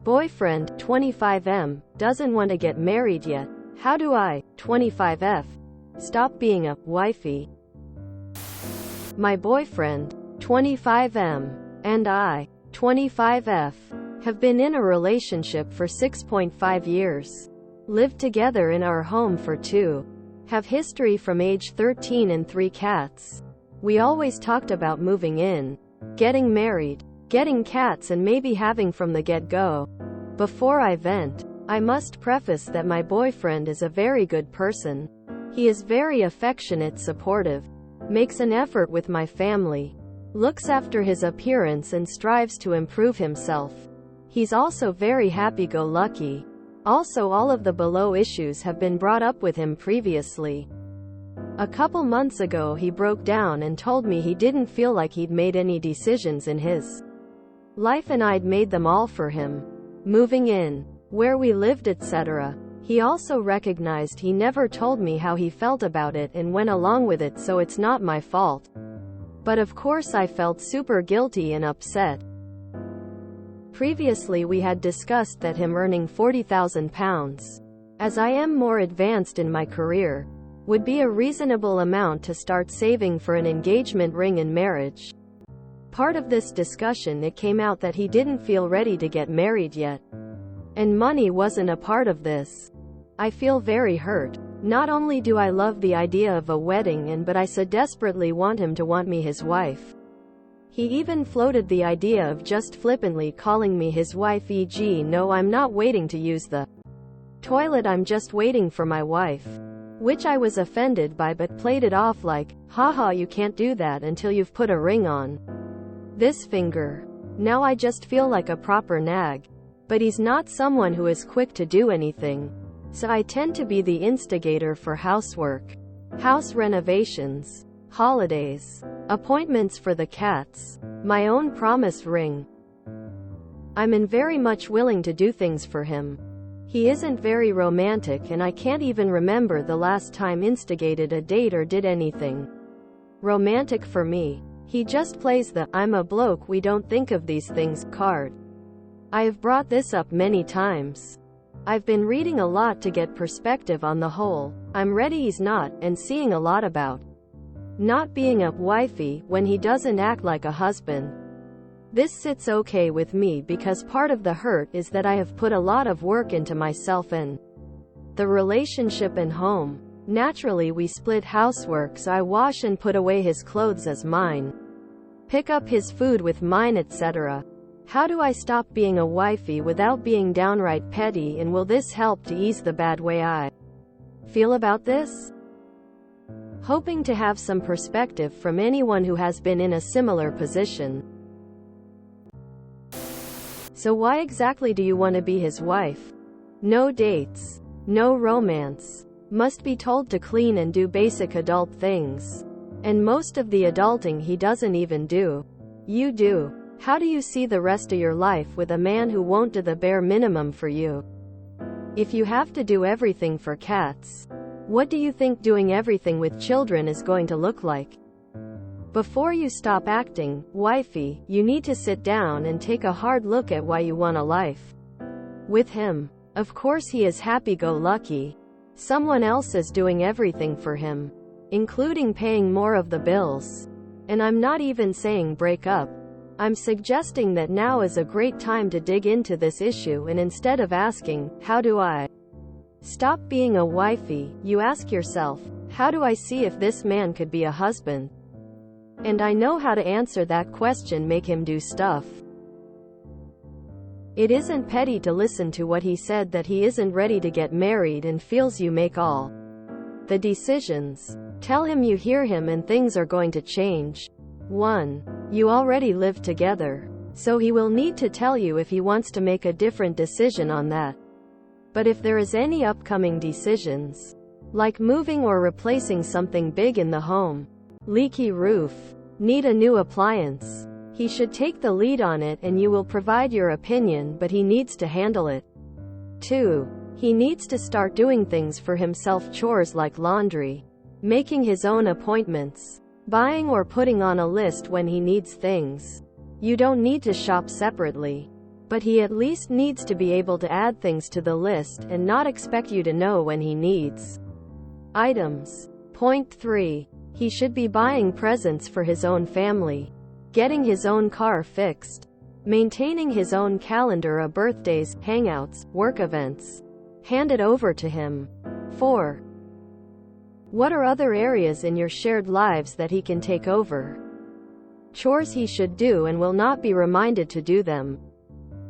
Boyfriend, 25M, doesn't want to get married yet. How do I, 25F, stop being a wifey? My boyfriend, 25M, and I, 25F, have been in a relationship for 6.5 years. Lived together in our home for 2. Have history from age 13 and 3 cats. We always talked about moving in, getting married, getting cats, and maybe having from the get-go. Before I vent, I must preface that my boyfriend is a very good person. He is very affectionate, supportive, makes an effort with my family, looks after his appearance and strives to improve himself. He's also very happy-go-lucky. Also, all of the below issues have been brought up with him previously. A couple months ago he broke down and told me he didn't feel like he'd made any decisions in his life and I'd made them all for him. Moving in, where we lived, etc. He also recognized he never told me how he felt about it and went along with it, so it's not my fault. But of course I felt super guilty and upset. Previously we had discussed that him earning £40,000, as I am more advanced in my career, would be a reasonable amount to start saving for an engagement ring and marriage. Part of this discussion, it came out that he didn't feel ready to get married yet. And money wasn't a part of this. I feel very hurt. Not only do I love the idea of a wedding but I so desperately want him to want me his wife. He even floated the idea of just flippantly calling me his wife, e.g., no, I'm not waiting to use the toilet, I'm just waiting for my wife. Which I was offended by but played it off like, haha, you can't do that until you've put a ring on this finger. Now I just feel like a proper nag. But he's not someone who is quick to do anything. So I tend to be the instigator for housework, house renovations, holidays, appointments for the cats, my own promise ring. I'm very much willing to do things for him. He isn't very romantic and I can't even remember the last time instigated a date or did anything romantic for me. He just plays the "I'm a bloke, we don't think of these things" card. I have brought this up many times. I've been reading a lot to get perspective on the whole "I'm ready, he's not," and seeing a lot about not being a wifey when he doesn't act like a husband. This sits okay with me because part of the hurt is that I have put a lot of work into myself and the relationship and home. Naturally we split housework, so I wash and put away his clothes as mine, pick up his food with mine, etc. How do I stop being a wifey without being downright petty, and will this help to ease the bad way I feel about this? Hoping to have some perspective from anyone who has been in a similar position. So why exactly do you want to be his wife? No dates, no romance, must be told to clean and do basic adult things. And most of the adulting he doesn't even do. You do. How do you see the rest of your life with a man who won't do the bare minimum for you? If you have to do everything for cats, what do you think doing everything with children is going to look like? Before you stop acting wifey, you need to sit down and take a hard look at why you want a life with him. Of course he is happy-go-lucky. Someone else is doing everything for him, including paying more of the bills. And I'm not even saying break up. I'm suggesting that now is a great time to dig into this issue, and instead of asking, how do I stop being a wifey, you ask yourself, how do I see if this man could be a husband? And I know how to answer that question: make him do stuff. It isn't petty to listen to what he said, that he isn't ready to get married and feels you make all the decisions. Tell him you hear him and things are going to change. 1. You already live together, so he will need to tell you if he wants to make a different decision on that. But if there is any upcoming decisions, like moving or replacing something big in the home, leaky roof, need a new appliance, he should take the lead on it and you will provide your opinion, but he needs to handle it. 2. He needs to start doing things for himself, chores like laundry, making his own appointments, buying or putting on a list when he needs things. You don't need to shop separately. But he at least needs to be able to add things to the list and not expect you to know when he needs items. Point 3. He should be buying presents for his own family, getting his own car fixed, maintaining his own calendar of birthdays, hangouts, work events. Hand it over to him. 4. What are other areas in your shared lives that he can take over? Chores he should do and will not be reminded to do them.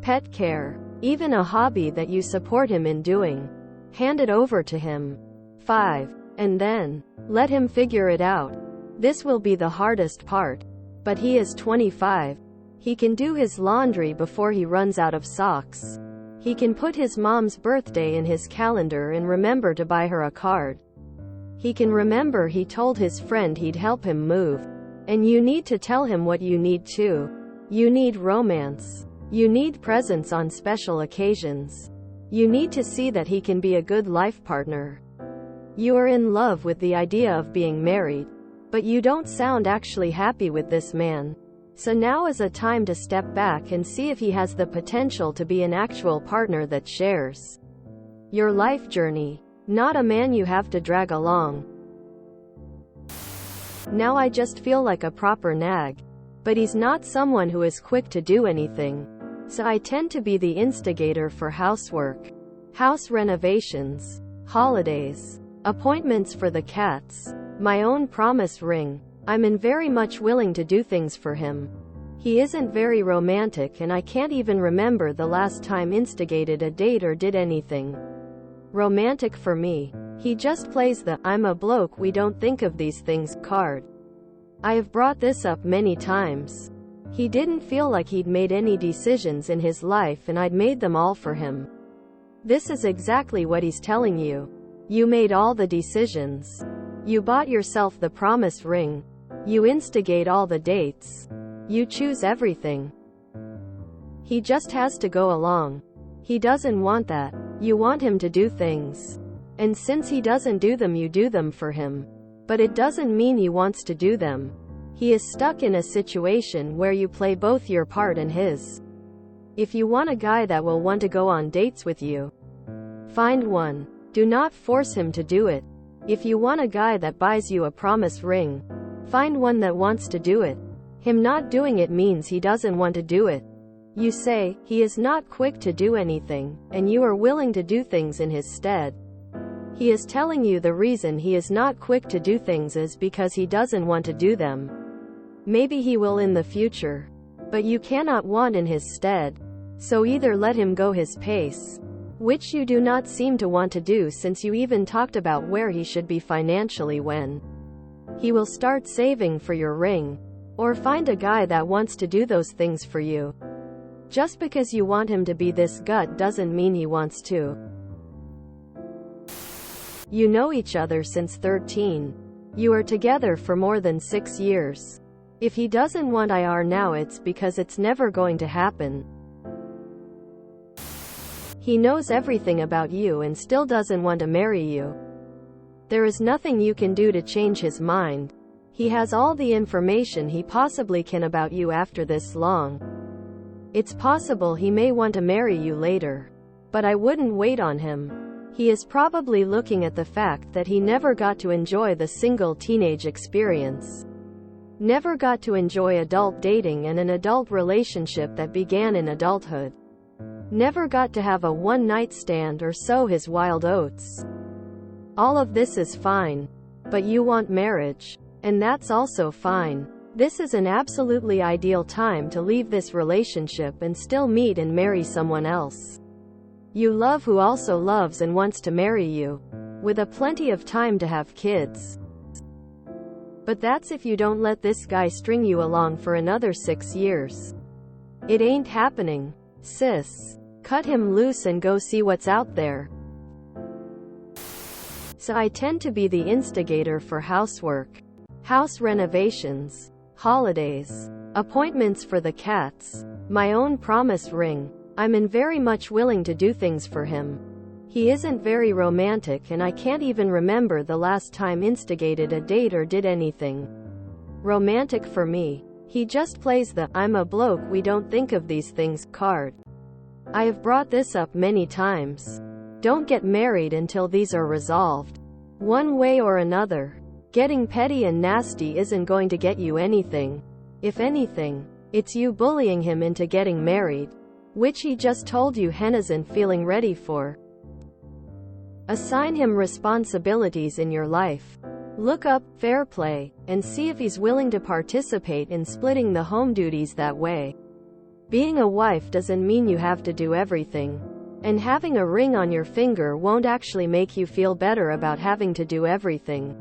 Pet care. Even a hobby that you support him in doing. Hand it over to him. 5. And then, let him figure it out. This will be the hardest part. But he is 25. He can do his laundry before he runs out of socks. He can put his mom's birthday in his calendar and remember to buy her a card. He can remember he told his friend he'd help him move. And you need to tell him what you need too. You need romance. You need presents on special occasions. You need to see that he can be a good life partner. You are in love with the idea of being married, but you don't sound actually happy with this man. So now is a time to step back and see if he has the potential to be an actual partner that shares your life journey, not a man you have to drag along. Now I just feel like a proper nag. But he's not someone who is quick to do anything. So I tend to be the instigator for housework, house renovations, holidays, appointments for the cats, my own promise ring. I'm very much willing to do things for him. He isn't very romantic and I can't even remember the last time instigated a date or did anything romantic for me. He just plays the "I'm a bloke we don't think of these things" card. I have brought this up many times. He didn't feel like he'd made any decisions in his life and I'd made them all for him. This is exactly what he's telling you. You made all the decisions. You bought yourself the promise ring. You instigate all the dates. You choose everything. He just has to go along. He doesn't want that. You want him to do things. And since he doesn't do them, you do them for him. But it doesn't mean he wants to do them. He is stuck in a situation where you play both your part and his. If you want a guy that will want to go on dates with you, find one. Do not force him to do it. If you want a guy that buys you a promise ring, find one that wants to do it. Him not doing it means he doesn't want to do it. You say, he is not quick to do anything, and you are willing to do things in his stead. He is telling you the reason he is not quick to do things is because he doesn't want to do them. Maybe he will in the future, but you cannot want in his stead. So either let him go his pace, which you do not seem to want to do since you even talked about where he should be financially when he will start saving for your ring, or find a guy that wants to do those things for you. Just because you want him to be this gut doesn't mean he wants to. You know each other since 13. You are together for more than 6 years. If he doesn't want IR now, it's because it's never going to happen. He knows everything about you and still doesn't want to marry you. There is nothing you can do to change his mind. He has all the information he possibly can about you after this long. It's possible he may want to marry you later. But I wouldn't wait on him. He is probably looking at the fact that he never got to enjoy the single teenage experience. Never got to enjoy adult dating and an adult relationship that began in adulthood. Never got to have a one-night stand or sow his wild oats. All of this is fine. But you want marriage. And that's also fine. This is an absolutely ideal time to leave this relationship and still meet and marry someone else you love who also loves and wants to marry you, with a plenty of time to have kids. But that's if you don't let this guy string you along for another 6 years. It ain't happening, sis. Cut him loose and go see what's out there. So I tend to be the instigator for housework, house renovations, holidays, appointments for the cats, my own promise ring. I'm very much willing to do things for him. He isn't very romantic and I can't even remember the last time instigated a date or did anything romantic for me. He just plays the "I'm a bloke we don't think of these things" card. I have brought this up many times. Don't get married until these are resolved. One way or another. Getting petty and nasty isn't going to get you anything. If anything, it's you bullying him into getting married, which he just told you he isn't feeling ready for. Assign him responsibilities in your life. Look up fair play and see if he's willing to participate in splitting the home duties that way. Being a wife doesn't mean you have to do everything, and having a ring on your finger won't actually make you feel better about having to do everything.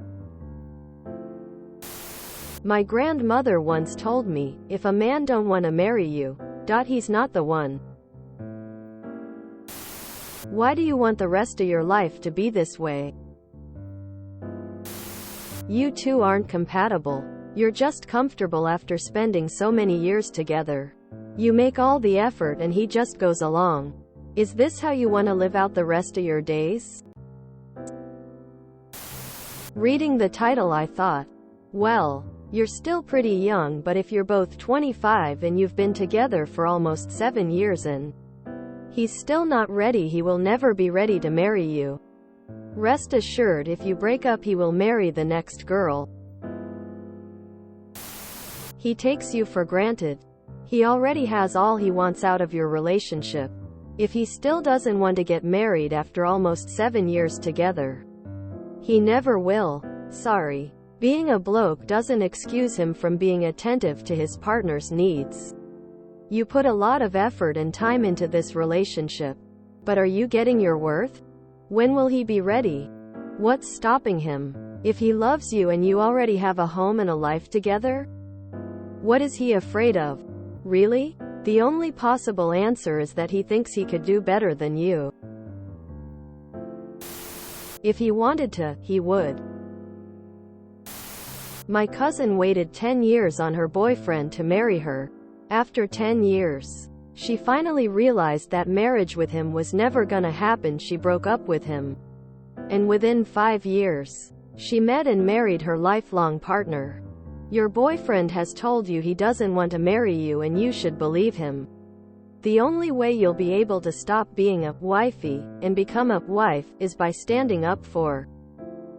My grandmother once told me, if a man don't want to marry you, he's not the one. Why do you want the rest of your life to be this way? You two aren't compatible. You're just comfortable after spending so many years together. You make all the effort and he just goes along. Is this how you want to live out the rest of your days? Reading the title I thought, well, you're still pretty young, but if you're both 25 and you've been together for almost 7 years and he's still not ready, he will never be ready to marry you. Rest assured, if you break up he will marry the next girl. He takes you for granted. He already has all he wants out of your relationship. If he still doesn't want to get married after almost 7 years together, he never will. Sorry. Being a bloke doesn't excuse him from being attentive to his partner's needs. You put a lot of effort and time into this relationship. But are you getting your worth? When will he be ready? What's stopping him? If he loves you and you already have a home and a life together, what is he afraid of? Really? The only possible answer is that he thinks he could do better than you. If he wanted to, he would. My cousin waited 10 years on her boyfriend to marry her. After 10 years, she finally realized that marriage with him was never gonna happen. She broke up with him. And within 5 years, she met and married her lifelong partner. Your boyfriend has told you he doesn't want to marry you and you should believe him. The only way you'll be able to stop being a wifey and become a wife is by standing up for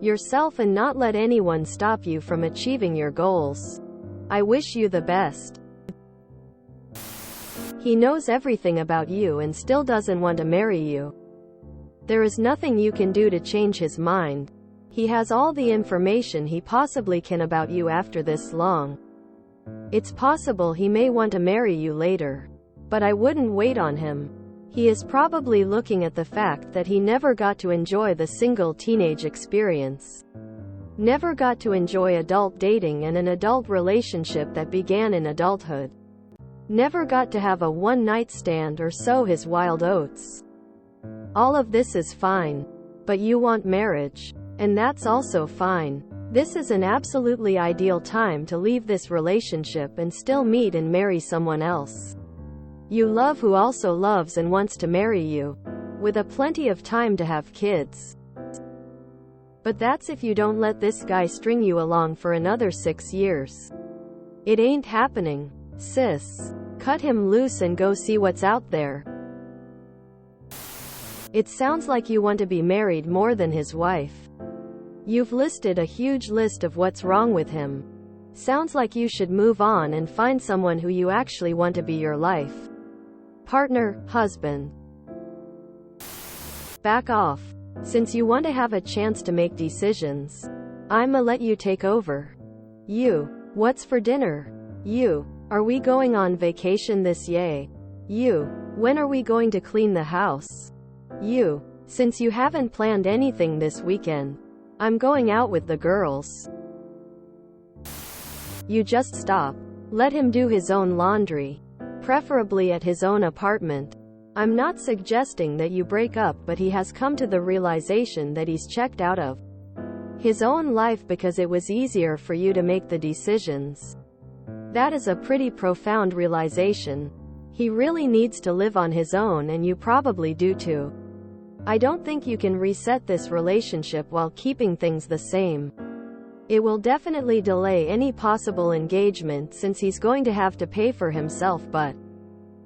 yourself and not let anyone stop you from achieving your goals. I wish you the best. He knows everything about you and still doesn't want to marry you. There is nothing you can do to change his mind. He has all the information he possibly can about you after this long. It's possible he may want to marry you later. But I wouldn't wait on him. He is probably looking at the fact that he never got to enjoy the single teenage experience. Never got to enjoy adult dating and an adult relationship that began in adulthood. Never got to have a one-night stand or sow his wild oats. All of this is fine. But you want marriage. And that's also fine. This is an absolutely ideal time to leave this relationship and still meet and marry someone else you love who also loves and wants to marry you, with a plenty of time to have kids. But that's if you don't let this guy string you along for another 6 years. It ain't happening, sis. Cut him loose and go see what's out there. It sounds like you want to be married more than his wife. You've listed a huge list of what's wrong with him. Sounds like you should move on and find someone who you actually want to be your life partner, husband. Back off. Since you want to have a chance to make decisions, I'ma let you take over. You. What's for dinner? You. Are we going on vacation this year? You. When are we going to clean the house? You. Since you haven't planned anything this weekend, I'm going out with the girls. You just stop. Let him do his own laundry. Preferably at his own apartment. I'm not suggesting that you break up, but he has come to the realization that he's checked out of his own life because it was easier for you to make the decisions. That is a pretty profound realization. He really needs to live on his own and you probably do too. I don't think you can reset this relationship while keeping things the same. It will definitely delay any possible engagement since he's going to have to pay for himself, but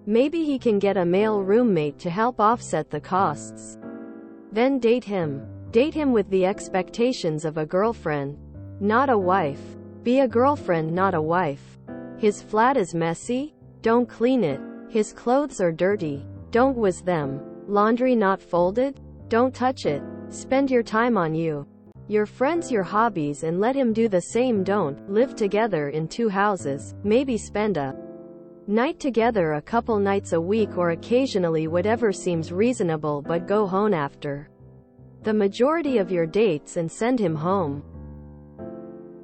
Maybe he can get a male roommate to help offset the costs. Then date him. Date him with the expectations of a girlfriend, not a wife. Be a girlfriend, not a wife. His flat is messy? Don't clean it. His clothes are dirty? Don't whiz them. Laundry not folded? Don't touch it. Spend your time on you, your friends, your hobbies, and let him do the same. Don't live together in two houses. Maybe spend a night together, a couple nights a week, or occasionally, whatever seems reasonable, but go home after the majority of your dates and send him home.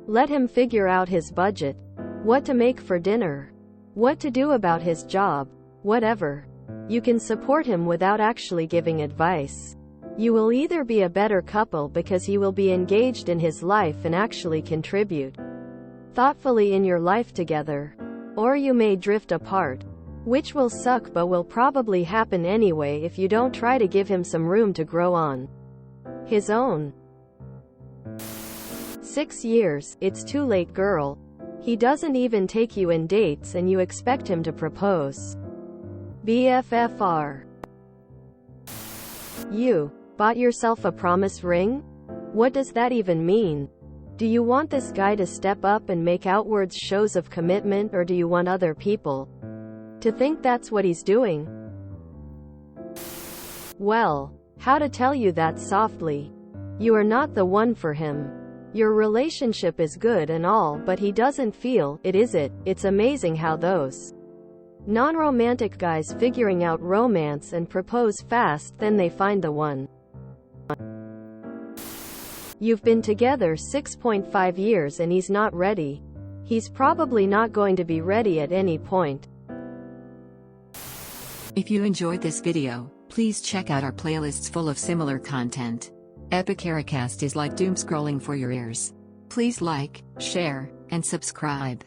Let him figure out his budget, what to make for dinner, what to do about his job, whatever. You can support him without actually giving advice. You will either be a better couple because he will be engaged in his life and actually contribute thoughtfully in your life together, or you may drift apart, which will suck but will probably happen anyway if you don't try to give him some room to grow on his own. 6 years, it's too late, girl. He doesn't even take you in dates and you expect him to propose. BFFR. You bought yourself a promise ring? What does that even mean? Do you want this guy to step up and make outward shows of commitment, or do you want other people to think that's what he's doing? Well, how to tell you that softly? You are not the one for him. Your relationship is good and all, but he doesn't feel it, is it? It's amazing how those non-romantic guys figuring out romance and propose fast, then they find the one. You've been together 6.5 years and he's not ready. He's probably not going to be ready at any point. If you enjoyed this video, please check out our playlists full of similar content. Epic Ericast is like doom scrolling for your ears. Please like, share, and subscribe.